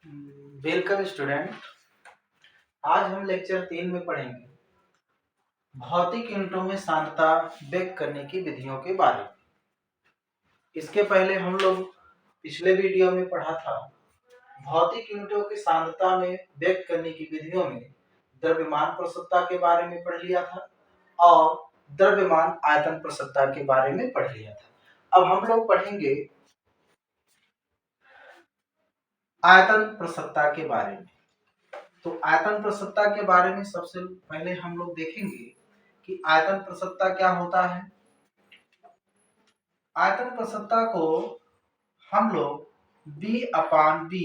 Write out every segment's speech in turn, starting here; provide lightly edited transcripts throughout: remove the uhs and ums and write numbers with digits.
Welcome student. आज हम lecture 3 में पढ़ेंगे भौतिक यूनिटों में सांद्रता व्यक्त करने की विधियों के बारे में। इसके पहले हम लोग पिछले वीडियो में पढ़ा था भौतिक यूनिटों की सांद्रता में व्यक्त करने की विधियों में द्रव्यमान प्रसवता के बारे में पढ़ लिया था और द्रव्यमान आयतन प्रसवता के बारे में पढ़ लिया था। अब हम लोग पढ़ेंगे आयतन प्रसवता के बारे में। तो आयतन प्रसवता के बारे में सबसे पहले हम लोग देखेंगे कि आयतन प्रसवता क्या होता है। आयतन प्रसवता को हम लोग B/V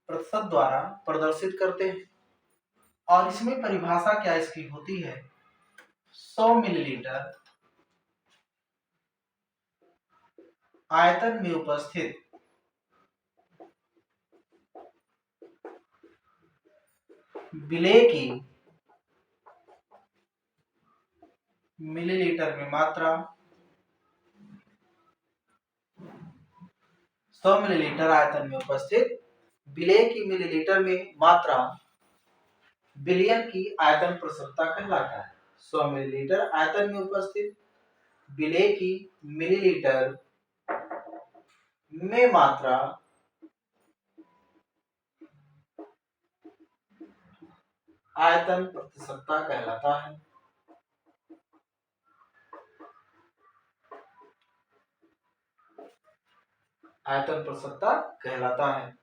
प्रतिशत द्वारा प्रदर्शित करते हैं और इसमें परिभाषा क्या इसकी होती है, 100 मिलीलीटर आयतन में उपस्थित विलेय की मिलीलीटर में मात्रा, 100 मिलीलीटर आयतन में उपस्थित विलेय की मिलीलीटर में मात्रा विलयन की आयतन प्रसवता कहलाता है। 100 मिलीलीटर आयतन में उपस्थित विलेय की मिलीलीटर में मात्रा आयतन प्रसवता कहलाता है। आयतन प्रसवता कहलाता है।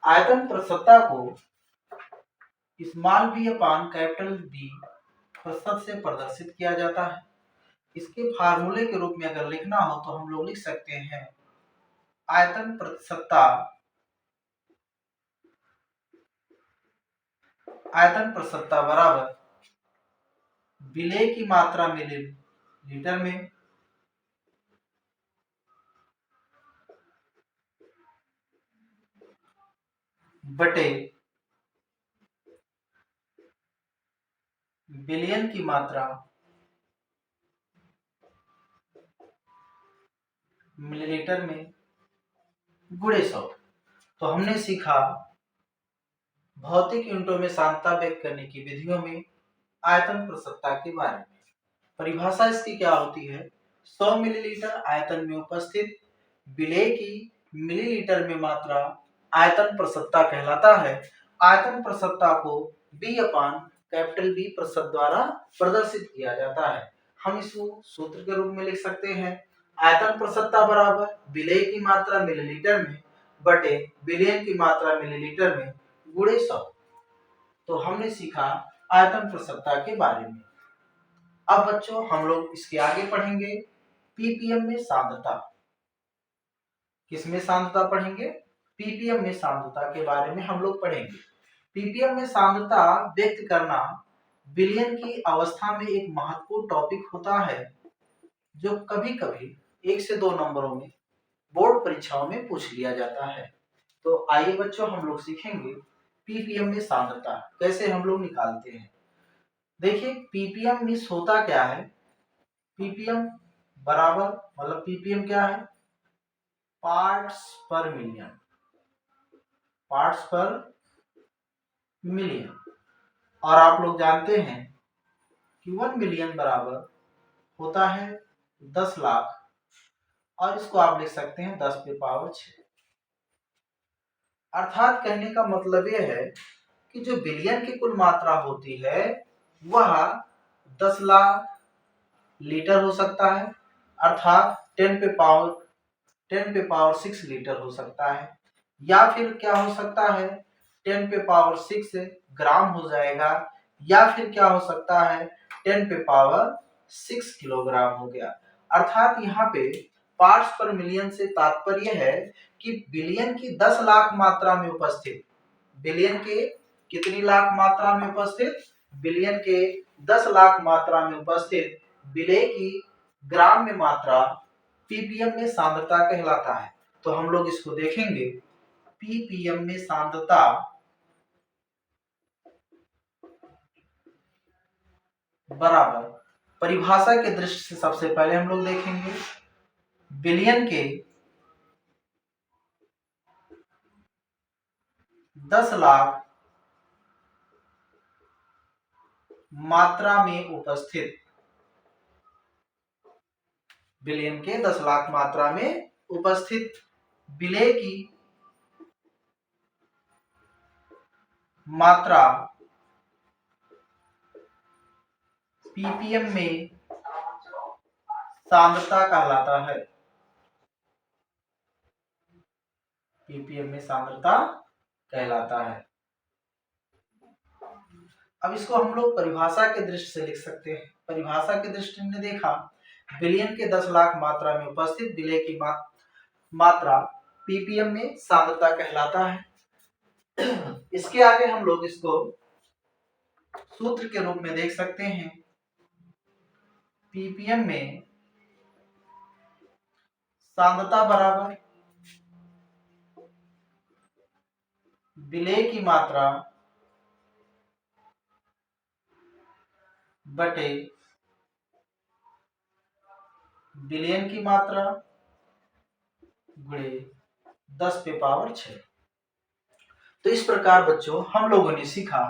आयतन प्रसवता को स्मॉल b अपान कैपिटल B प्रतिशत से प्रदर्शित किया जाता है। इसके फार्मूले के रूप में अगर लिखना हो तो हम लोग लिख सकते हैं आयतन प्रसवता बराबर विलेय की मात्रा मिलीलीटर में बटे विलयन की मात्रा मिलीलीटर में गुणे 100। तो हमने सीखा भौतिक यूनिटों में सांद्रता व्यक्त करने की विधियों में आयतन प्रसवता के बारे में। परिभाषा इसकी क्या होती है, 100 मिलीलीटर आयतन में उपस्थित विलेय की मिलीलीटर में मात्रा आयतन प्रसवता कहलाता है। आयतन प्रसवता को B/B प्रतिशत द्वारा प्रदर्शित किया जाता है। हम इसको सूत्र के रूप में लिख सकते हैं आयतन प्रसवता बराबर विलेय की मात्रा मिलीलीटर में बटे विलयन की मात्रा मिलीलीटर में गुणे 100। तो हमने सीखा आयतन प्रसवता के बारे में। अब बच्चों हम लोग इसके आगे पढ़ेंगे पीपीएम में सांद्रता। किसमें सांद्रता पढ़ेंगे, पीपीएम में सांद्रता के बारे में हम लोग पढ़ेंगे। पीपीएम में सांद्रता व्यक्त करना विलयन की अवस्था में एक महत्वपूर्ण टॉपिक होता है जो कभी कभी 1 से 2 नंबरों में बोर्ड परीक्षाओं में पूछ लिया जाता है। तो आइए बच्चों हम लोग सीखेंगे पीपीएम में सांद्रता कैसे हम लोग निकालते हैं। देखिए पीपीएम में होता क्या है, पीपीएम बराबर मतलब पीपीएम क्या है, पार्ट्स पर मिलियन, पार्ट्स पर मिलियन। और आप लोग जानते हैं कि 1 मिलियन बराबर होता है 10 लाख और इसको आप लिख सकते हैं 10 पे पावर 6। अर्थात कहने का मतलब यह है कि जो बिलियन की कुल मात्रा होती है वह 10 लाख लीटर हो सकता है, अर्थात 10 पे पावर 6 लीटर हो सकता है, या फिर क्या हो सकता है 10 पे पावर 6 ग्राम हो जाएगा, या फिर क्या हो सकता है 10 पे पावर 6 किलोग्राम हो गया। अर्थात यहाँ पे पार्ट्स पर मिलियन से तात्पर्य है कि बिलियन की 10 लाख मात्रा में उपस्थित, बिलियन के कितनी लाख मात्रा में उपस्थित, बिलियन के 10 लाख मात्रा में उपस्थित विलेय की ग्राम में मात्रा पीपीएम में सांद्रता कहलाता है। तो हम लोग इसको देखेंगे पीपीएम में सांद्रता बराबर, परिभाषा के दृष्टि से सबसे पहले हम लोग देखेंगे बिलियन के 10 लाख मात्रा में उपस्थित, बिलियन के 10 लाख मात्रा में उपस्थित विलय की मात्रा पीपीएम में सांद्रता कहलाता है। पीपीएम में सांद्रता कहलाता है। अब इसको हम लोग परिभाषा के दृष्टि से लिख सकते हैं। परिभाषा की दृष्टि में देखा, बिलियन के 10 लाख मात्रा में उपस्थित विलय की मात्रा पीपीएम में सांद्रता कहलाता है। इसके आगे हम लोग इसको सूत्र के रूप में देख सकते हैं। पीपीएम में सांद्रता बराबर विलय की मात्रा बटे बिलियन की मात्रा गुणे 10 पे पावर 6। तो इस प्रकार बच्चों हम लोगों ने सीखा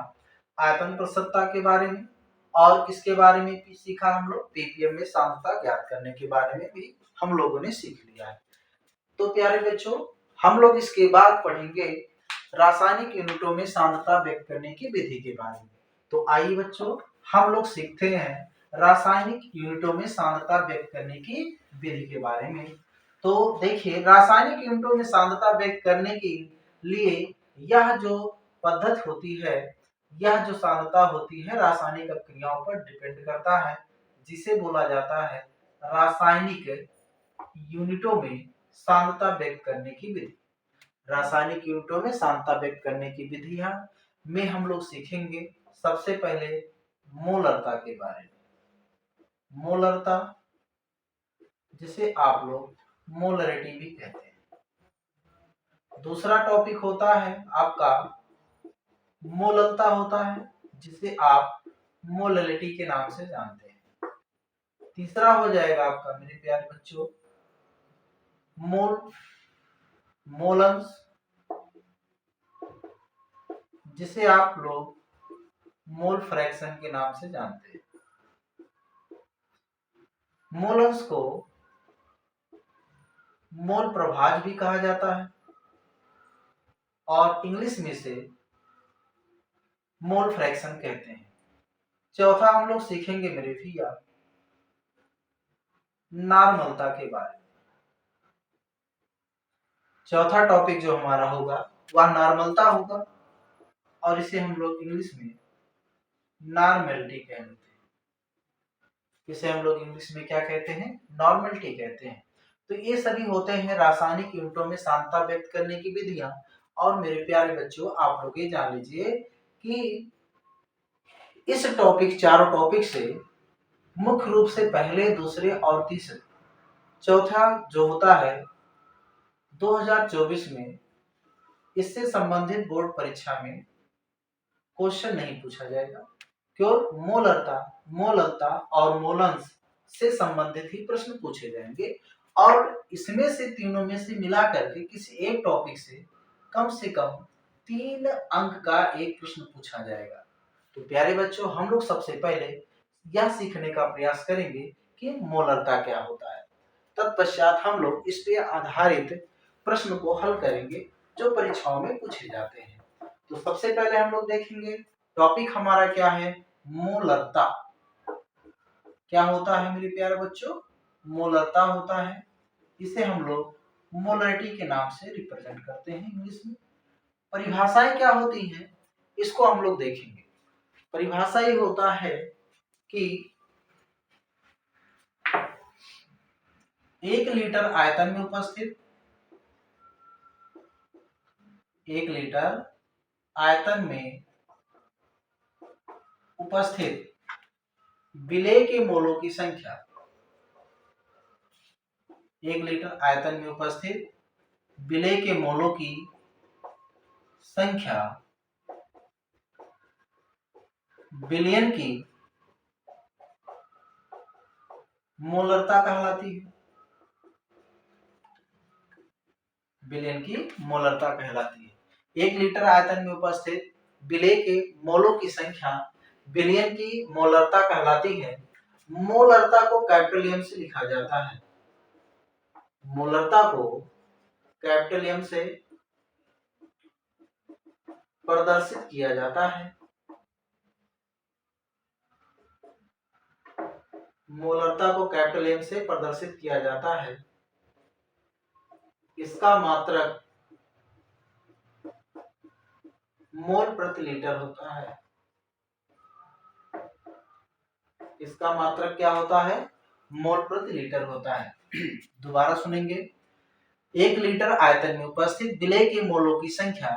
आयतन प्रसन्नता के बारे में, और किसके बारे में भी सीखा हम लोग, पीपीएम में सांद्रता ज्ञात करने के बारे में भी हम लोगों ने सीख लिया है। तो प्यारे बच्चों, हम लोग इसके बाद पढ़ेंगे रासायनिक यूनिटों में सांद्रता व्यक्त करने की विधि के बारे में। तो आइए बच्चों, हम लोग सीखते हैं रासायनिक यूनिटों में सांद्रता व्यक्त करने की विधि के बारे में। तो देखिए, रासायनिक यूनिटों में सांद्रता व्यक्त करने के लिए यह जो पद्धति होती है, यह जो सांद्रता होती है रासायनिक अभिक्रियाओं पर डिपेंड करता है, जिसे बोला जाता है रासायनिक यूनिटों में सांद्रता व्यक्त करने की विधि। रासायनिक यूनिटों में सांद्रता व्यक्त करने की विधियां में हम लोग सीखेंगे सबसे पहले मोलरता के बारे में। मोलरता, जिसे आप लोग मोलरिटी भी कहते हैं। दूसरा टॉपिक होता है आपका मोललता होता है, जिसे आप मोललिटी के नाम से जानते हैं। तीसरा हो जाएगा आपका मेरे प्यारे बच्चों मोल मोलंस, जिसे आप लोग मोल फ्रैक्शन के नाम से जानते हैं। मोलंस को मोल प्रभाज भी कहा जाता है, और इंग्लिश में से मोल फ्रैक्शन कहते हैं। चौथा हम लोग सीखेंगे मेरे भैया नॉर्मलता के बारे में। चौथा टॉपिक जो हमारा होगा वह नॉर्मलता होगा, और इसे हम लोग इंग्लिश में नॉर्मेलिटी कहते हैं। इसे हम लोग इंग्लिश में क्या कहते हैं, नॉर्मेलिटी कहते हैं। तो ये सभी होते हैं रासायनिक यूनिटों में सांद्रता व्यक्त करने की विधियां। और मेरे प्यारे बच्चों, आप लोग ये जान लीजिए कि इस टॉपिक, चारों टॉपिक से मुख्य रूप से पहले, दूसरे और तीसरे, चौथा जो होता है 2024 में, इससे संबंधित बोर्ड परीक्षा में क्वेश्चन नहीं पूछा जाएगा। क्यों? मोललता और मोलंस से संबंधित ही प्रश्न पूछे जाएंगे, और इसमें से तीनों में से मिला करके किसी एक टॉपिक से कम 3 अंक का एक प्रश्न पूछा जाएगा। तो प्यारे बच्चों, हम लोग सबसे पहले यह सीखने का प्रयास करेंगे कि मोलरता क्या होता है। तत्पश्चात हम लोग इस पे आधारित प्रश्न को हल करेंगे जो परीक्षाओं में पूछे जाते हैं। तो सबसे पहले हम लोग देखेंगे टॉपिक हमारा क्या है, मोलरता। क्या होता है मेरे प्यारे बच्चों, मोलरता होता है। इसे हम लोग मोलरिटी के नाम से रिप्रेजेंट करते हैं इंग्लिश में। परिभाषाएं क्या होती हैं, इसको हम लोग देखेंगे। परिभाषा ये होता है कि 1 लीटर आयतन में उपस्थित, 1 लीटर आयतन में उपस्थित विलेय के मोलों की संख्या, 1 लीटर आयतन में उपस्थित विलेय के मोलों की संख्या बिलियन की मोलरता कहलाती है। बिलियन की मोलरता कहलाती है। 1 लीटर आयतन में उपस्थित विलेय के मोलों की संख्या बिलियन की मोलरता कहलाती है। मोलरता को कैपिटल एम से लिखा जाता है। मोलरता को कैपिटल एम से प्रदर्शित किया जाता है। मोलरता को कैपिटल एम से प्रदर्शित किया जाता है। इसका मात्रक मोल प्रति लीटर होता है। इसका मात्रक क्या होता है? मोल प्रति लीटर होता है। दोबारा सुनेंगे। 1 लीटर आयतन में उपस्थित विलेय के मोलों की संख्या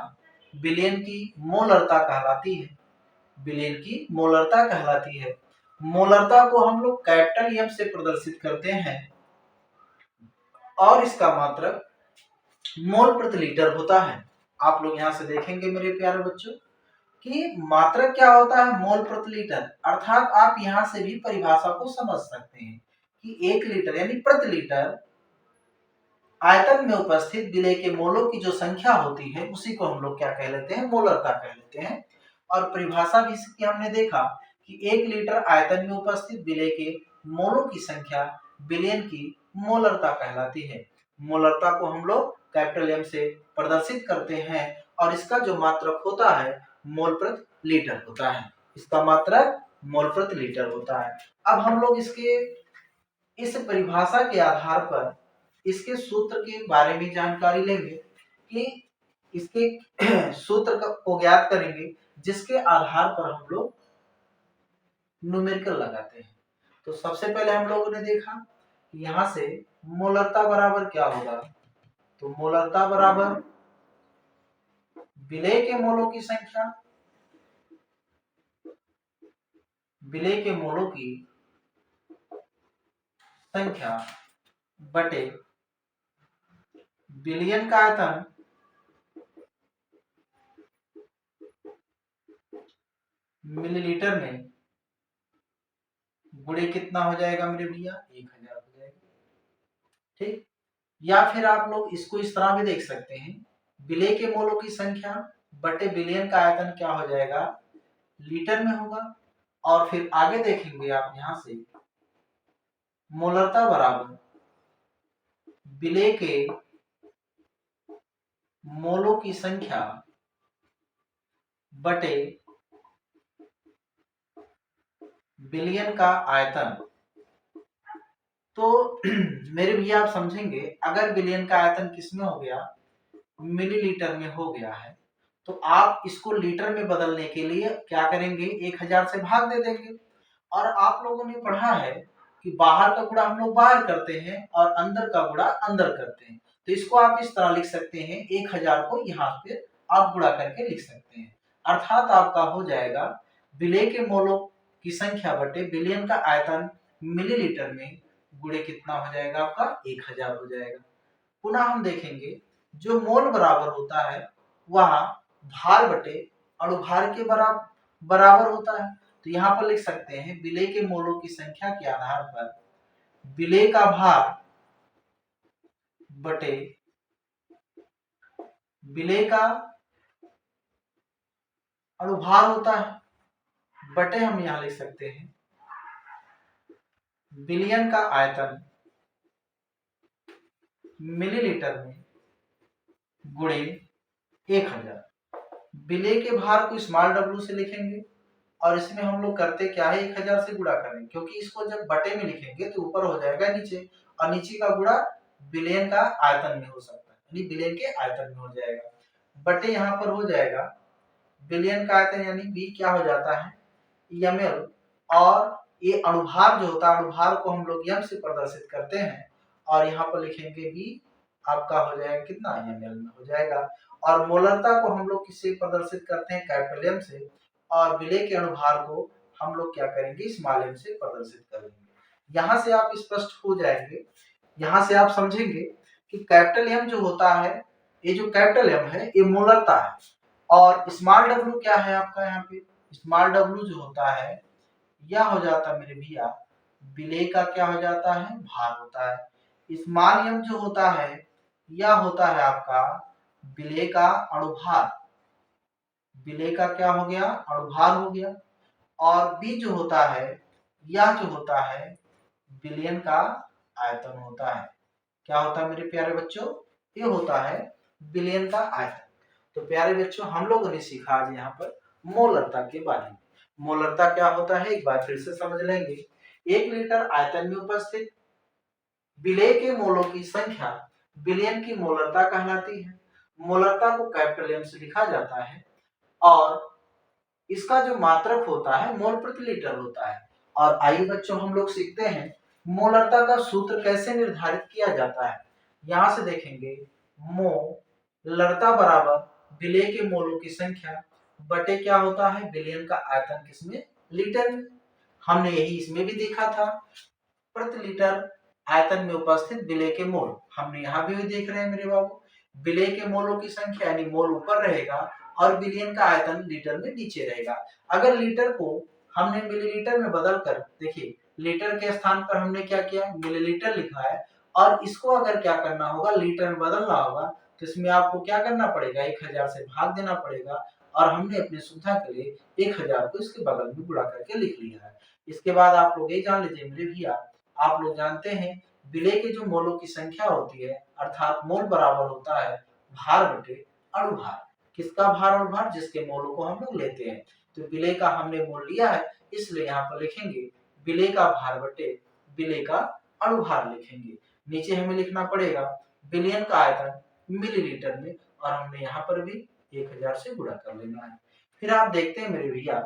बिलियन की मोलरता कहलाती है। बिलियन की मोलरता कहलाती है। मोलरता को हम लोग कैपिटल एम से प्रदर्शित करते हैं और इसका मात्रक मोल प्रति लीटर होता है। आप लोग यहाँ से देखेंगे मेरे प्यारे बच्चों कि मात्रक क्या होता है? मोल प्रति लीटर। अर्थात आप यहाँ से भी परिभाषा को समझ सकते हैं कि 1 लीटर यानी प्रति लीटर आयतन में उपस्थित विलेय के मोलों की जो संख्या होती है उसी को हम लोग क्या कह लेते हैं? मोलरता कह लेते हैं। और परिभाषा भी इसकी हमने देखा कि 1 लीटर आयतन में उपस्थित विलेय के मोलों की संख्या बिलियन की मोलरता कहलाती है। मोलरता को हम लोग कैपिटल एम से प्रदर्शित करते हैं और इसका जो मात्रक होता है मोल प्रति लीटर होता है। इसका मात्रक मोल प्रति लीटर होता है। अब हम लोग इसके इस परिभाषा के आधार पर इसके सूत्र के बारे में जानकारी लेंगे कि इसके सूत्र को ज्ञात करेंगे जिसके आधार पर हम लोग न्यूमेरिकल लगाते हैं। तो सबसे पहले हम लोगों ने देखा कि यहाँ से मोलरता बराबर क्या होगा? तो मोलरता बराबर विलेय के मोलों की संख्या, विलेय के मोलों की संख्या बटे बिलियन का आयतन मिलीलीटर में गुणे कितना हो जाएगा मेरे भैया? 1000 हो जाएगा। ठीक। या फिर आप लोग इसको इस तरह भी देख सकते हैं, विलेय के मोलों की संख्या बटे बिलियन का आयतन क्या हो जाएगा? लीटर में होगा। और फिर आगे देखेंगे आप यहां से मोलरता बराबर विलेय के मोलों की संख्या बटे बिलियन का आयतन। तो मेरे भैया आप समझेंगे, अगर बिलियन का आयतन किसमें हो गया? मिलीलीटर में हो गया है, तो आप इसको लीटर में बदलने के लिए क्या करेंगे? 1000 से भाग दे देंगे। और आप लोगों ने पढ़ा है कि बाहर का गुणा हम लोग बाहर करते हैं और अंदर का गुणा अंदर करते हैं। तो इसको आप इस तरह लिख सकते हैं, 1000 को यहाँ पे आप गुणा करके लिख सकते हैं। अर्थात आपका हो जाएगा विलेय के मोलों की संख्या बटे बिलियन का आयतन मिलीलीटर में गुणे कितना हो जाएगा? आपका 1000 हो जाएगा। पुनः हम देखेंगे जो मोल बराबर होता है वह भार बटे अणुभार के बराबर होता है। तो यहाँ पर लिख सकते हैं विलेय के मोलों की संख्या के आधार पर विलेय का भार बटे विलेय का अणुभार होता है बटे हम यहाँ लिख सकते हैं बिलियन का आयतन मिलीलीटर में गुणे 1000। विलेय के भार को स्मॉल डब्ल्यू से लिखेंगे और इसमें हम लोग करते क्या है? 1000 से गुणा करेंगे, क्योंकि इसको जब बटे में लिखेंगे तो ऊपर हो जाएगा नीचे और नीचे का गुणा बिलियन का आयतन में हो सकता है, यानी बिलियन के आयतन में हो जाएगा। बटे यहाँ पर हो जाएगा बिलियन का आयतन यानी बी क्या हो जाता है? ml। और ये अणुभार जो होता है, अणुभार को हम लोग m से प्रदर्शित करते हैं और यहाँ पर लिखेंगे b आपका हो जाएगा कितना? ml में हो जाएगा। और मोलरता को हम लोग किससे प्रदर्शित करते हैं? कैपिटल एम से। और विलेय के अणुभार को हम लोग क्या करेंगे? स्मॉल एम से प्रदर्शित करेंगे। यहाँ से आप स्पष्ट हो जाएंगे, यहाँ से आप समझेंगे कि कैपिटल एम जो होता है, ये जो कैपिटल एम है ये मोलरता है और स्मॉल डब्ल्यू क्या है आपका? यहाँ पे स्मॉल डब्ल्यू जो होता है यह हो जाता है मेरे भैया विलेय का क्या हो जाता है? भार होता है। स्मॉल एम जो होता है यह होता है आपका विलेय का अणुभार। विलेय का क्या हो गया, अणुभार हो गया। और बी जो होता है, यह जो होता है विलयन का आयतन होता है। क्या होता है मेरे प्यारे बच्चों, ये होता है विलयन का आयतन। तो प्यारे बच्चों हम लोगों ने सीखा आज यहाँ पर मोलरता के बारे में। मोलरता क्या होता है एक बार फिर से समझ लेंगे। 1 लीटर आयतन में उपस्थित विलेय के मोलों की संख्या विलयन की मोलरता कहलाती है। मोलरता को कैपिटल एम से लिखा जाता है और इसका जो मात्रक होता है मोल प्रति लीटर होता है। और आइए बच्चों हम लोग सीखते हैं मोलरता का सूत्र कैसे निर्धारित किया जाता है। यहां से देखेंगे मोलरता बराबर विलेय के मोलों की संख्या बटे क्या होता है विलयन का आयतन किसमें, लीटर में। हमने यही इसमें भी देखा था, प्रति लीटर आयतन में उपस्थित विलेय के मोल। हमने यहाँ भी देख रहे हैं मेरे बाबू, विलेय के मोलों की संख्या यानी मोल ऊपर रहेगा और विलयन का आयतन लीटर में नीचे रहेगा। अगर लीटर को हमने मिलीलीटर में बदल कर, देखिए लीटर के स्थान पर हमने क्या किया मिलीलीटर लिखा है, और इसको अगर क्या करना होगा लीटर में बदलना होगा तो इसमें आपको क्या करना पड़ेगा 1000 से भाग देना पड़ेगा। और हमने अपनी सुविधा के लिए 1000 को इसके बगल में गुणा करके लिख लिया है। इसके बाद आप लोग ये जान लीजिए मेरे भैया, आप लोग जानते हैं विलेय के जो मोलों की संख्या होती है अर्थात मोल बराबर होता है भार बटे अणुभार। किसका भार और भार, जिसके मोलों को हम लोग लेते हैं। तो विलेय का हमने मोल लिया है इसलिए यहाँ पर लिखेंगे विलेय का भार बटे विलेय का अणुभार लिखेंगे। नीचे हमें लिखना पड़ेगा विलयन का आयतन मिलीलीटर में, और हमने यहाँ पर भी 1000 से गुणा कर लेना है। फिर आप देखते हैं मेरे भैया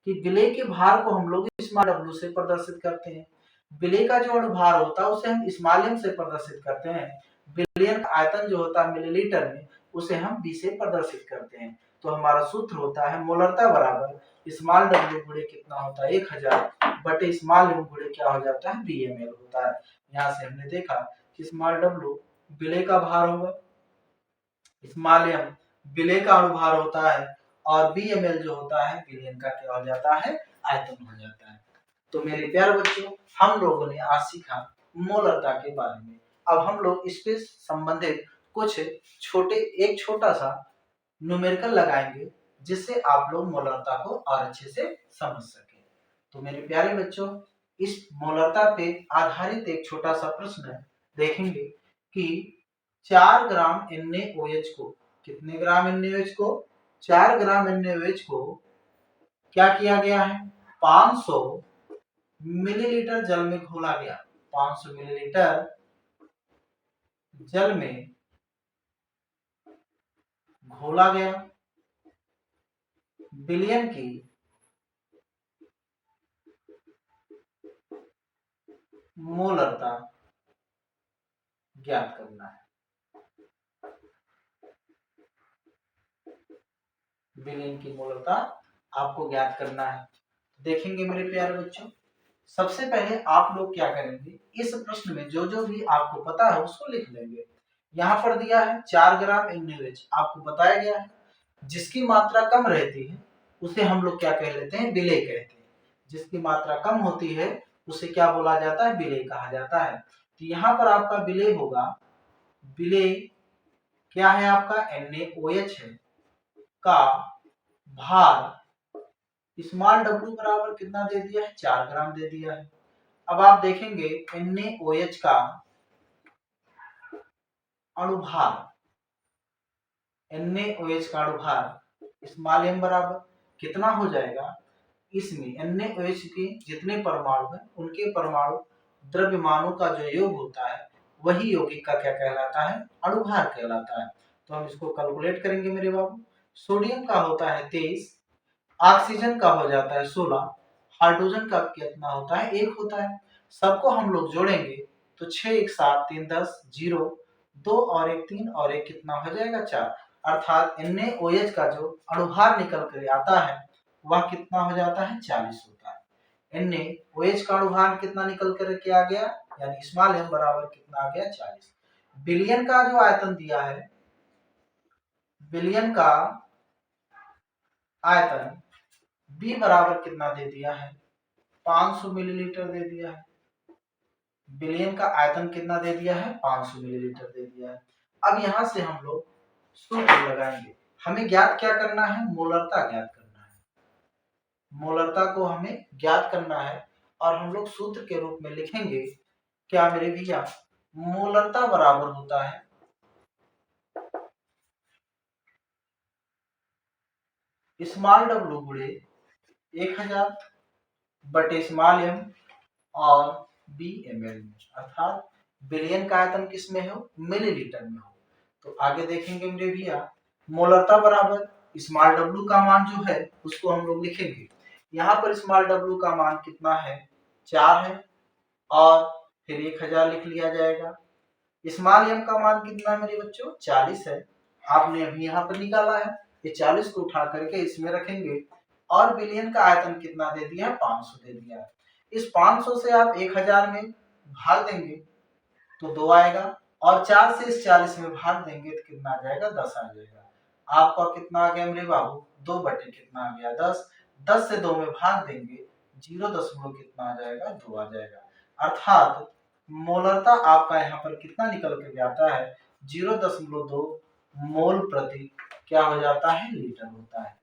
कि विलेय के भार को हम लोग स्मॉल डब्ल्यू से प्रदर्शित करते हैं। विलेय का जो अणुभार होता है उसे हम स्मॉल एम से प्रदर्शित करते हैं। विलयन का आयतन जो होता है मिलीलीटर में उसे हम बी से प्रदर्शित करते हैं। तो हमारा सूत्र होता है मोलरता बराबर स्मॉल डब्ल्यू गुणे कितना होता है 1000 बटे स्मॉल एम गुणे क्या हो जाता है बीएमएल होता है। यहाँ से हमने देखा कि स्मॉल डब्ल्यू विलेय का भार होगा, स्मॉल एम विलेय का अणुभार होता है, और बीएमएल जो होता है विलयन का क्या हो जाता है आयतन हो जाता है। तो मेरे प्यारे बच्चों हम लोगों ने आज सीखा मोलरता के बारे में। अब हम लोग इससे संबंधित कुछ एक छोटा सा न्यूमेरिकल लगाएंगे जिससे आप लोग मोलरता को और अच्छे से समझ सके। तो मेरे प्यारे बच्चों इस मोलरता पे आधारित एक छोटा सा प्रश्न देखेंगे कि 4 ग्राम NaOH को, कितने ग्राम NaOH को, 4 ग्राम NaOH को क्या किया गया है 500 मिलीलीटर जल में घोला गया। 500 मिलीलीटर जल में घोला गया, विलयन की मोलरता ज्ञात करना है। विलयन की मोलरता आपको ज्ञात करना है। देखेंगे मेरे प्यारे बच्चों, सबसे पहले आप लोग क्या करेंगे इस प्रश्न में जो जो भी आपको पता है उसको लिख लेंगे। यहाँ पर दिया है 4 ग्राम NaOH, आपको बताया गया है जिसकी मात्रा कम रहती है उसे हम लोग क्या कह लेते हैं विलेय कहते हैं। जिसकी मात्रा कम होती है उसे क्या बोला जाता है विलेय कहा जाता है। तो यहाँ पर आपका विलेय होगा, विलेय क्या है आपका NaOH है का भार स्मॉल डब्ल्यू बराबर कितना दे दिया है 4 ग्राम दे दिया है। अब आप देखेंगे NaOH का अणुभार, NaOH का अणुभार स्मॉल m बराबर कितना हो जाएगा, इसमें NaOH के जितने परमाणु हैं उनके परमाणु द्रव्यमानों का जो योग होता है वही यौगिक का क्या कहलाता है अणुभार कहलाता है। तो हम इसको कैलकुलेट करेंगे मेरे बाबू। सोडियम का होता है 23, ऑक्सीजन का हो जाता है 16, हाइड्रोजन का कितना होता है 1 होता है। सबको हम लोग जोड़ेंगे तो 6 1 7 3 10 0 2 और 1 3 और 1 कितना हो जाएगा 4, अर्थात NaOH का जो अणुभार निकल कर आता है वह कितना हो जाता है 40 होता है। NaOH का अणुभार कितना निकल कर के आ गया, यानी स्मॉल m बराबर कितना आ गया 40। विलयन का जो आयतन दिया है, विलयन का आयतन B बराबर कितना दे दिया है 500 मिलीलीटर दे दिया है। विलयन का आयतन कितना दे दिया है 500 मिलीलीटर दे दिया है। अब यहां से हम लोग सूत्र लगाएंगे। हमें ज्ञात क्या करना है, मोलरता ज्ञात करना है। मोलरता को हमें ज्ञात करना है और हम लोग सूत्र के रूप में लिखेंगे क्या मेरे भैया, मोलरता बराबर होता है स्मॉल डब्लू गुणे 1000 बटे स्मॉल एम और बी एम एल में, अर्थात बिलियन का आयतन किस में हो, मिलीलीटर में हो। तो आगे देखेंगे मेरे भैया, मोलरता बराबर स्मॉल डब्लू का मान जो है उसको हम लोग लिखेंगे। यहाँ पर स्मॉल डब्लू का मान कितना है, 4 है, और फिर 1000 लिख लिया जाएगा। स्मॉल एम का मान कितना मेरे बच्चों, 40 है, आपने अभी यहाँ पर निकाला है। ये 40 को उठा करके इसमें रखेंगे और बिलियन का आयतन कितना दे दिया, 500 दे दिया है। इस 500 से आप 1000 में भाग देंगे तो 2 आएगा, और 4 से इस 40 में भाग देंगे तो कितना आ जाएगा, 10 आ जाएगा। आपका कितना आ गया मेरे बाबू, 2 बटे कितना आ गया, 10। 10 से 2 में भाग देंगे, 0 दशमलव कितना आ जाएगा, 2 आ जाएगा। अर्थात मोलरता आपका यहाँ पर कितना निकल के आता है, 0.2 मोल प्रति क्या हो जाता है, लीटर होता है।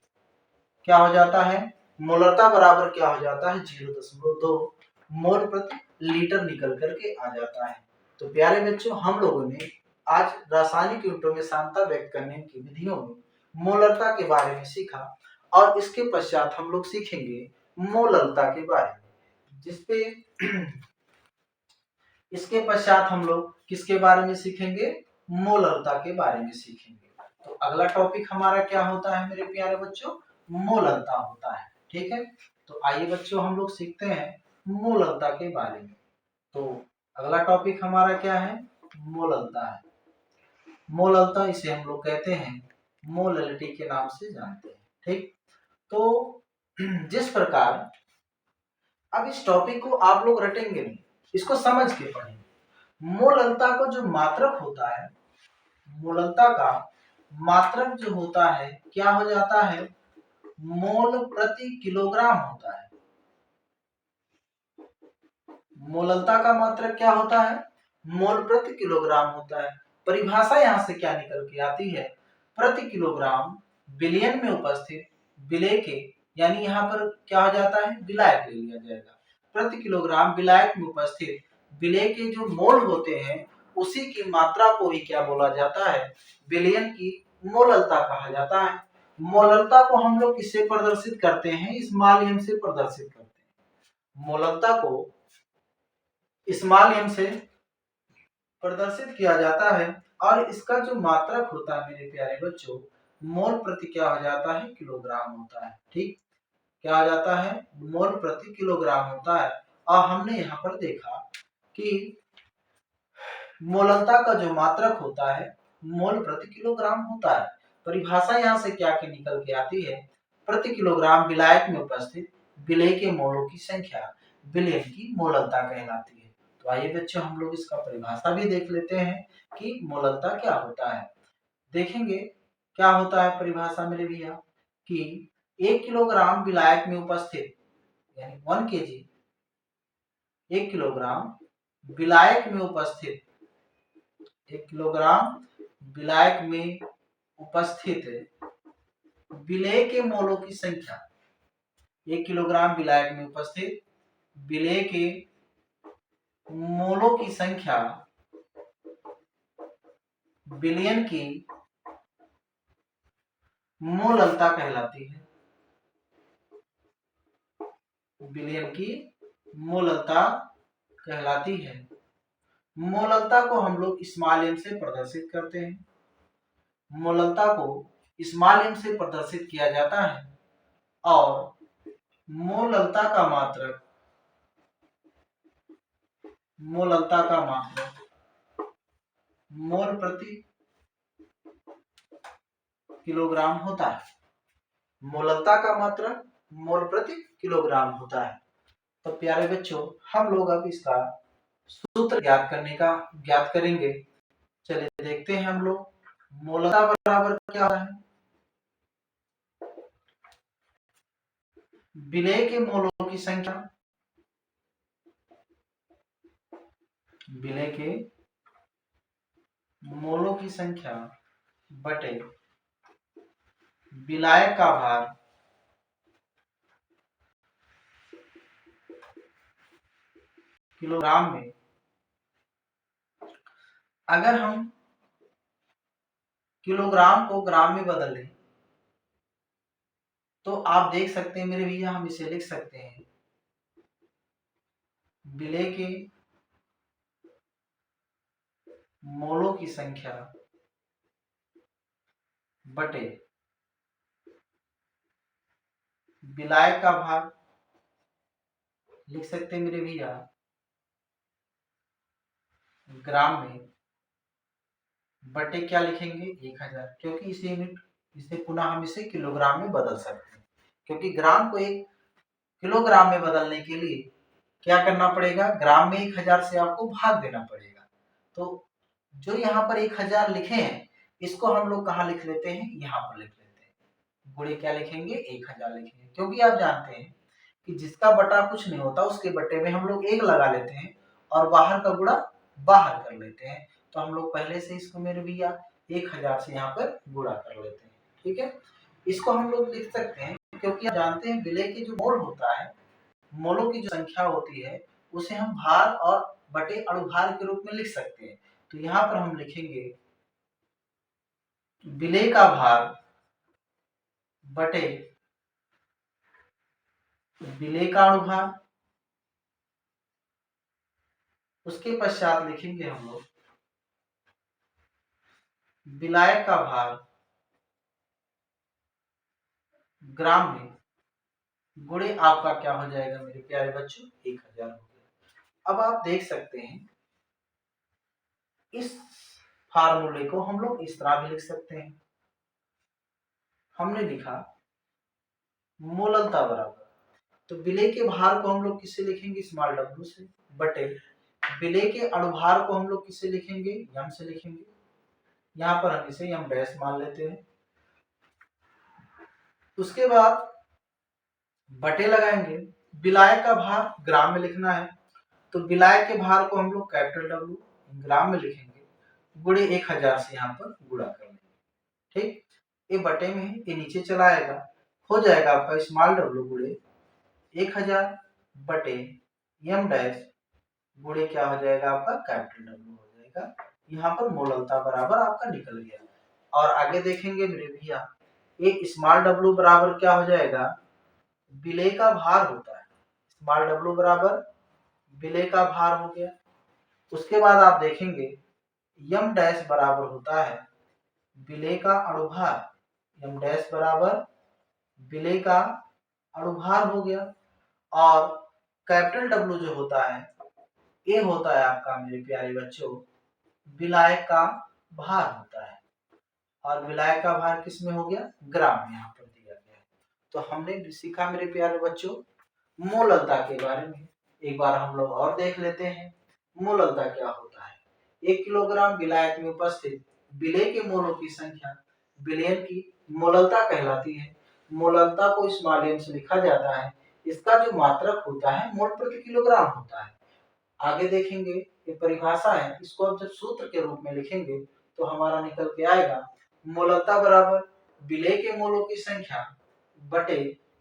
क्या हो जाता है, मोलरता बराबर क्या हो जाता है, 0.2 मोल प्रति लीटर निकल करके आ जाता है। तो प्यारे बच्चों, हम लोगों ने आज रासायनिक यूनिटों में सांद्रता व्यक्त करने की विधियों में मोलरता के बारे में सीखा, और इसके पश्चात हम लोग सीखेंगे मोलरता के बारे में, जिसपे इसके पश्चात हम लोग किसके बारे में सीखेंगे, मोलरता के बारे में सीखेंगे। तो अगला टॉपिक हमारा क्या होता है मेरे प्यारे बच्चों, मोलरता होता है। ठीक है, तो आइए बच्चों हम लोग सीखते हैं मोलरता के बारे में। तो अगला टॉपिक हमारा क्या है, मोलरता है। मोलरता इसे हम लोग कहते हैं मोलरिटी के नाम से जानते हैं। ठीक, तो जिस प्रकार, अब इस टॉपिक को आप लोग रटेंगे नहीं, इसको समझ के पढ़ेंगे। मोलरता को जो मात्रक होता है, मोलरता का मात्रक जो होता है क्या हो जाता है, मोल प्रति किलोग्राम होता है। मोलरता का मात्रक क्या होता है, मोल प्रति किलोग्राम होता है। परिभाषा यहाँ से क्या निकल के आती है, प्रति किलोग्राम बिलियन में उपस्थित विलेय के, यानी यहाँ पर क्या हो जाता है, विलायक ले लिया जाएगा। प्रति किलोग्राम विलायक में उपस्थित विलेय के जो मोल होते हैं उसी की मात्रा को ही क्या बोला जाता है, विलयन की मोलरता कहा जाता है। मोलरता को हम लोग किससे प्रदर्शित करते हैं, स्मॉल एम से प्रदर्शित करते हैं। मोलरता को स्मॉल एम से प्रदर्शित किया जाता है, और इसका जो मात्रक होता है मेरे प्यारे बच्चों, मोल प्रति क्या हो जाता है, किलोग्राम होता है। ठीक, क्या आ जाता है, मोल प्रति किलोग्राम होता है। और हमने यहाँ पर देखा कि मोलरता का जो मात्रक होता है मोल प्रति किलोग्राम होता है। परिभाषा यहाँ से क्या के निकल के आती है, प्रति किलोग्राम विलायक में उपस्थित विलेय के मोलों की संख्या विलेय की मोलरता कहलाती है। तो आइए बच्चों हम लोग इसका परिभाषा भी देख लेते हैं कि मोलरता क्या होता है। देखेंगे क्या होता है परिभाषा मेरे भैया, कि 1 किलोग्राम विलायक में उपस्थित, यानी 1 kg, 1 किलोग्राम विलायक में उपस्थित, 1 किलोग्राम विलायक में उपस्थित विलेय के मोलों की संख्या, 1 किलोग्राम विलायक में उपस्थित विलेय के मोलों की संख्या बिलियन की मोलरता कहलाती है। बिलियन की मोलरता कहलाती है। मोलरता को हम लोग स्मॉल एम से प्रदर्शित करते हैं। मोलरता को स्मॉल एम से प्रदर्शित किया जाता है, और मोलरता का मात्रक, मोलरता का मात्रक मोल प्रति किलोग्राम होता है। मोलरता का मात्रक मोल प्रति किलोग्राम होता है। तो प्यारे बच्चों, हम लोग अब इसका सूत्र ज्ञात करेंगे। चलिए देखते हैं हम लोग, मोलरता बराबर क्या है, विलेय के मोलों की संख्या, विलेय के मोलों की संख्या बटे विलायक का भार किलोग्राम में, अगर हम किलोग्राम को ग्राम में बदल लें तो आप देख सकते हैं मेरे भैया, हम इसे लिख सकते हैं विलेय के मोलों की संख्या बटे विलायक का भार, लिख सकते हैं मेरे भैया ग्राम में, बटे क्या लिखेंगे 1000, क्योंकि इसे यूनिट, इसे पुनः हम इसे किलोग्राम में बदल सकते हैं, क्योंकि ग्राम को एक किलोग्राम में बदलने के लिए क्या करना पड़ेगा, ग्राम में 1000 से आपको भाग देना पड़ेगा। तो जो यहाँ पर 1000 लिखे हैं इसको हम लोग कहाँ लिख लेते हैं, यहाँ पर लिख लेते हैं, गुणे क्या लिखेंगे 1000 लिखेंगे, क्योंकि आप जानते हैं कि जिसका बटा कुछ नहीं होता उसके बटे में हम लोग 1 लगा लेते हैं और बाहर का गुणा बाहर कर लेते हैं। तो हम लोग पहले से इसको मेरे भैया 1000 से यहाँ पर गुणा कर लेते हैं, ठीक है। इसको हम लोग लिख सकते हैं क्योंकि आप जानते हैं विलेय के जो मोल होता है, मोलों की जो संख्या होती है उसे हम भार और बटे अणुभार के रूप में लिख सकते हैं। तो यहाँ पर हम लिखेंगे विलेय का भार बटे विलेय का अणुभार, उसके पश्चात लिखेंगे हम लोग विलायक का भार ग्राम में, गुणे आपका क्या हो जाएगा मेरे प्यारे बच्चों 1000 हो गया। अब आप देख सकते हैं इस फार्मूले को हम लोग इस तरह भी लिख सकते हैं, हमने लिखा मोललता बराबर, तो विलेय के भार को हम लोग किससे लिखेंगे, स्मॉल w से, बटे विलेय के अणुभार को हम लोग किससे लिखेंगे, यम से लिखेंगे। यहाँ पर हम इसे यम डैश मान लेते हैं। उसके बाद बटे लगाएंगे, विलायक का भार ग्राम में लिखना है तो विलायक के भार को हम लोग कैपिटल W ग्राम में लिखेंगे, गुणे 1000 से यहाँ पर गुणा कर लेंगे, ठीक। ये बटे में है, ये नीचे चला आएगा, हो जाएगा आपका स्मॉल w गुणे 1000 बटे यम डैश गुणे क्या हो जाएगा आपका कैपिटल W हो जाएगा। यहाँ पर मोललता बराबर आपका निकल गया। और आगे देखेंगे मेरे भैया, ये स्मॉल w बराबर क्या हो जाएगा, विलेय का भार होता है, स्मॉल w बराबर विलेय का भार हो गया। उसके बाद आप देखेंगे यम डैश बराबर होता है विलेय का अणुभार, यम डैश बराबर विलेय का अणुभार हो गया। और कैपिटल W जो होता है ये होता है आपका मेरे प्यारे बच्चों विलायक का भार होता है, और विलायक का भार किस में हो गया, ग्राम में यहाँ पर दिया गया है। तो हमने सीखा मेरे प्यारे बच्चों मोललता के बारे में। एक बार हम लोग और देख लेते हैं मोललता क्या होता है। 1 किलोग्राम विलायक में उपस्थित विलेय के मोलों की संख्या विलयन की मोललता कहलाती है। मोललता को इस माध्यम से लिखा जाता है, इसका जो मात्रक होता है मोल प्रति किलोग्राम होता है। आगे देखेंगे ये परिभाषा है, इसको अब जब सूत्र के रूप में लिखेंगे तो हमारा निकल के आएगा मोललता बराबर विलेय के मोलों की संख्या बटे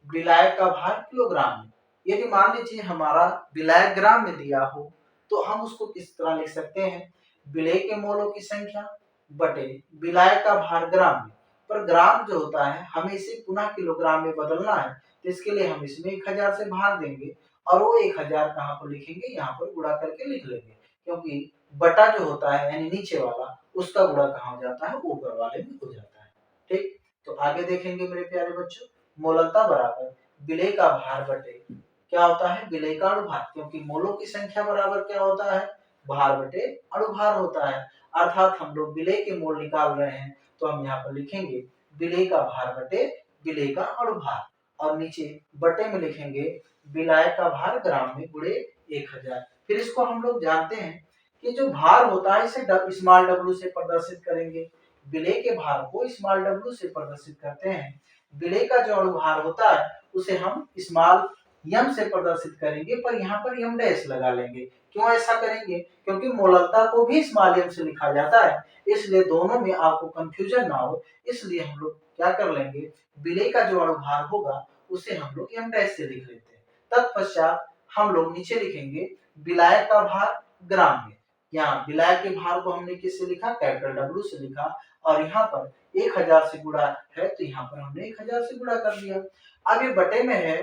विलायक का भार किलोग्राम में। यदि मान लीजिए हमारा विलायक ग्राम में दिया हो तो हम उसको किस तरह लिख सकते हैं, विलेय के मोलों की संख्या बटे विलायक का भार ग्राम में, पर ग्राम जो होता है हमें इसे पुनः किलोग्राम में बदलना है, तो इसके लिए हम इसमें 1000 से भाग देंगे और वो 1000 कहाँ पर लिखेंगे, यहाँ पर गुणा करके लिख लेंगे, क्योंकि बटा जो होता है यानी नीचे वाला उसका गुणा कहाँ हो जाता है, ऊपर वाले में हो जाता है, ठीक। तो आगे देखेंगे मेरे प्यारे बच्चों मोललता बराबर विलेय का भार बटे क्या होता है, विलेय का अणुभार, क्योंकि मोलों की संख्या बराबर क्या होता है, भार बटे अणुभार होता है। अर्थात हम लोग विलेय के मोल निकाल रहे हैं तो हम यहाँ पर लिखेंगे विलेय का भार बटे विलेय का अणुभार, और नीचे बटे में लिखेंगे विलायक का भार ग्राम में गुणे 1000। फिर इसको हम लोग जानते हैं कि जो भार होता है इसे स्मॉल w से प्रदर्शित करेंगे, विलेय के भार को स्मॉल w से प्रदर्शित करते हैं, विलेय का जो अणुभार होता है उसे हम स्मॉल यम से प्रदर्शित करेंगे, पर यहाँ पर यम डैश लगा लेंगे। क्यों ऐसा करेंगे? क्योंकि मोललता को भी स्मॉल एम से लिखा जाता है, इसलिए दोनों में आपको कंफ्यूजन ना हो, इसलिए हम लोग क्या कर लेंगे, विलेय का जो अणुभार होगा उसे हम लोग यम डैश से लिख लेते हैं। तत्पश्चात हम लोग नीचे लिखेंगे विलायक का भार ग्राम में। यहाँ विलायक के भार को हमने किससे लिखा, कैपिटल डब्ल्यू से लिखा, और यहाँ पर 1000 से गुणा है तो यहाँ पर हमने 1000 से गुणा कर दिया। अब ये बटे में है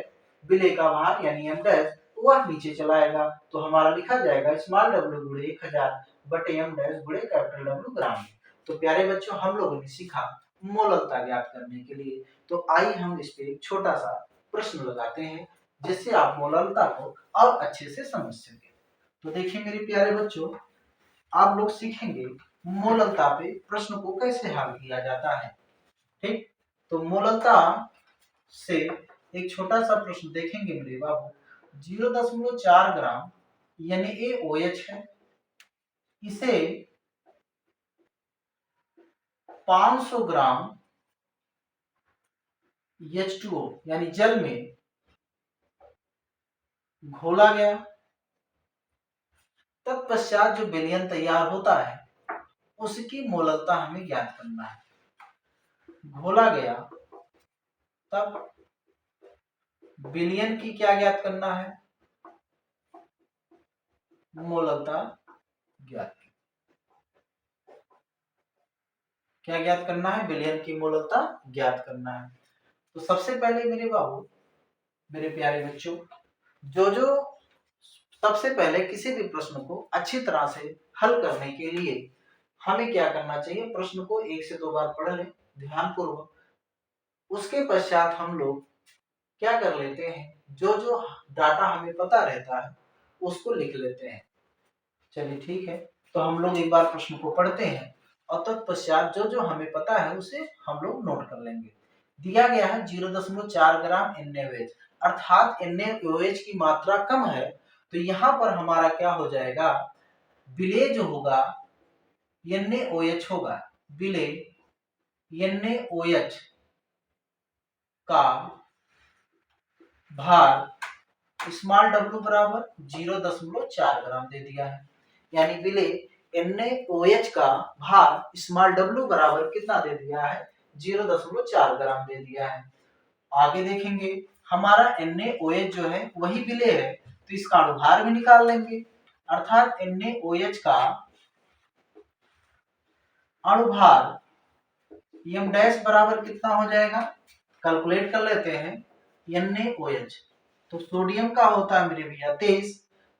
विलेय का भार यानी एम डैश, तो वह नीचे चला आएगा, तो हमारा लिखा जाएगा स्मॉल डब्ल्यू गुणे 1000 बटे एम डैश गुणे कैपिटल डब्ल्यू ग्राम में। तो प्यारे बच्चों, हम लोगों ने सीखा मोललता ज्ञात करने के लिए। तो आइए हम इस पे एक छोटा सा प्रश्न लगाते हैं, जिससे आप मोललता को और अच्छे से समझ सकें। तो देखिए मेरे प्यारे बच्चों, आप लोग सीखेंगे मोललता पे प्रश्न को कैसे हल किया जाता है। ठीक, तो मोललता से एक छोटा सा प्रश्न देखेंगे मेरे बाबू। 0.4 ग्राम यानी AOH है, इसे 500 ग्राम H2O यानी जल में घोला गया। तत्पश्चात जो विलयन तैयार होता है उसकी मोललता हमें ज्ञात करना है। घोला गया तब विलयन की क्या ज्ञात करना है, मोललता ज्ञात। क्या ज्ञात करना है, विलयन की मोललता ज्ञात करना है। तो सबसे पहले मेरे बाबू, मेरे प्यारे बच्चों, जो सबसे पहले किसी भी प्रश्न को अच्छी तरह से हल करने के लिए हमें क्या करना चाहिए, प्रश्न को 1 से 2 बार पढ़ लें ध्यानपूर्वक। उसके पश्चात हम लोग क्या कर लेते हैं, जो डाटा हमें पता रहता है उसको लिख लेते हैं। चलिए ठीक है, तो हम लोग एक बार प्रश्न को पढ़ते हैं और तत्पश्चात जो हमें पता है उसे हम लोग नोट कर लेंगे। दिया गया है 0.4 ग्राम NaOH, अर्थात NaOH की मात्रा कम है, तो यहाँ पर हमारा क्या हो जाएगा, विलेय जो होगा NaOH होगा। विलेय NaOH का भार स्मॉल w बराबर 0.4 ग्राम दे दिया है, यानी विलेय NaOH का भार स्मॉल w बराबर कितना दे दिया है, 0.4 ग्राम दे दिया है। आगे देखेंगे हमारा NaOH जो है वही विलेय है, तो इसका अणुभार भी निकाल लेंगे, अर्थात NaOH का अणुभार m डैश बराबर कितना हो जाएगा, कैलकुलेट कर लेते हैं। NaOH तो सोडियम का होता है मेरे भैया 23,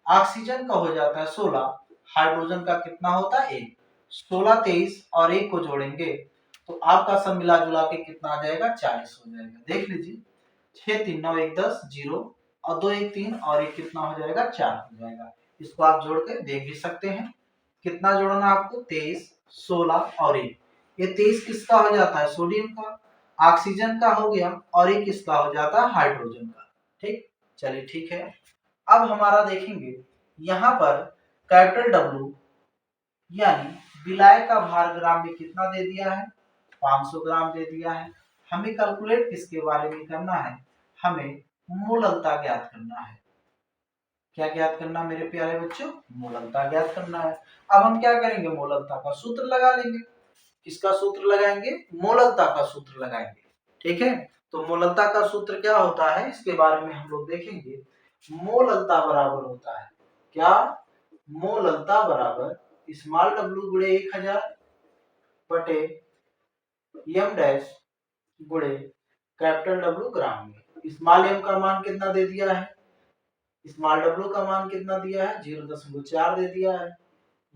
ऑक्सीजन का हो जाता है 16, हाइड्रोजन का कितना होता है 1। 16, 23 और 1 को जोड़ेंगे तो आपका सब मिला जुला के कितना आ जाएगा, 40 हो जाएगा। देख लीजिए, 6 3 9 1 10 0 और 2 1 3 और 1 कितना हो जाएगा, 4 हो जाएगा। इसको आप जोड़ के देख भी सकते हैं। कितना जोड़ना आपको, 23, 16 और 1। ये 23 किसका हो जाता है, सोडियम का, ऑक्सीजन का हो गया, और 1 किसका हो जाता है, हाइड्रोजन का। ठीक, चलिए ठीक है। अब हमारा देखेंगे यहाँ पर कैपिटल W यानी विलायक का भार ग्राम में कितना दे दिया है, 500 ग्राम दे दिया है। हमें कैलकुलेट किसके बारे में करना है, हमें मोललता ज्ञात करना है। क्या ज्ञात करना मेरे प्यारे बच्चों, मोललता ज्ञात करना है। अब हम क्या करेंगे, मोललता का सूत्र लगा लेंगे। किसका सूत्र लगाएंगे, मोललता का सूत्र लगाएंगे। ठीक है, तो मोललता का सूत्र क्या होता है इसके बारे में हम लोग देखेंगे। मोललता बराबर होता है क्या, मोललता बराबर स्मॉल w गुणे 1000 बटे m डैश गुणे कैपिटल W ग्राम में। स्मॉल m का मान कितना दे दिया है, स्मॉल w का मान कितना दिया है, 0.4 दे दिया है।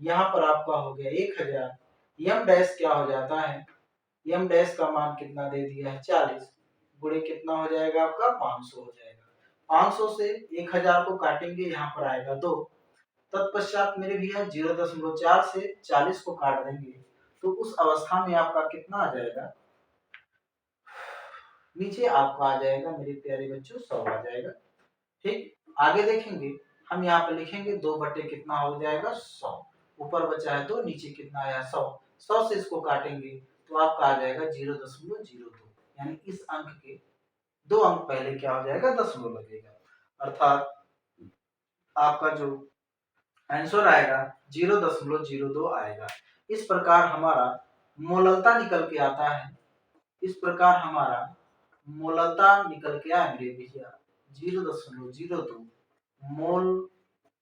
यहाँ पर आपका हो गया 1000, m डैश क्या हो जाता है, m डैश का मान कितना दे दिया है 40, गुणे कितना हो जाएगा आपका 500 हो जाएगा। 500 से 1000 को काटेंगे, यहाँ पर आएगा 2। तत्पश्चात मेरे भैया 0.4 से 40 को काट देंगे तो उस अवस्था में आपका कितना आ जाएगा, नीचे आपका आ जाएगा मेरे प्यारे बच्चों 100 आ जाएगा। ठीक, आगे देखेंगे हम यहाँ पे लिखेंगे 2 बटे कितना हो जाएगा 100, ऊपर बचा है तो नीचे कितना आया 100। 100 से इसको काटेंगे तो आपका आ जाएगा 0.02, यानी इस अंक के 2 अंक पहले क्या हो जाएगा, दशमलव लगेगा। अर्थात आपका जो आंसर आएगा 0.02 आएगा। इस प्रकार हमारा मोललता निकल के आता है। इस प्रकार हमारा मोललता निकल के आया मेरे भैया 0.02 मोल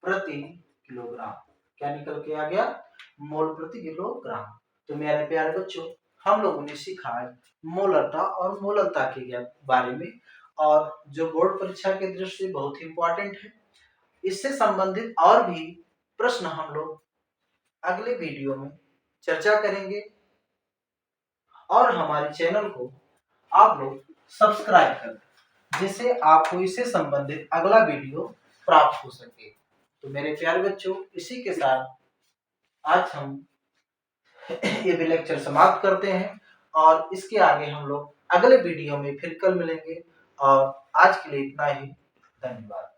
प्रति किलोग्राम। क्या निकल के आ गया? मोल प्रति किलोग्राम। तो मेरे प्यारे बच्चों, हम लोगों ने सीखा मोलरता और मोललता के बारे में, और जो बोर्ड परीक्षा के दृष्टि से बहुत ही इंपॉर्टेंट है। इससे संबंधित और भी प्रश्न हम लोग अगले वीडियो में चर्चा करेंगे, और हमारे चैनल को आप लोग सब्सक्राइब करें, जिससे आपको इससे संबंधित अगला वीडियो प्राप्त हो सके। तो मेरे प्यारे बच्चों, इसी के साथ आज हम ये भी लेक्चर समाप्त करते हैं, और इसके आगे हम लोग अगले वीडियो में फिर कल मिलेंगे। और आज के लिए इतना ही। धन्यवाद।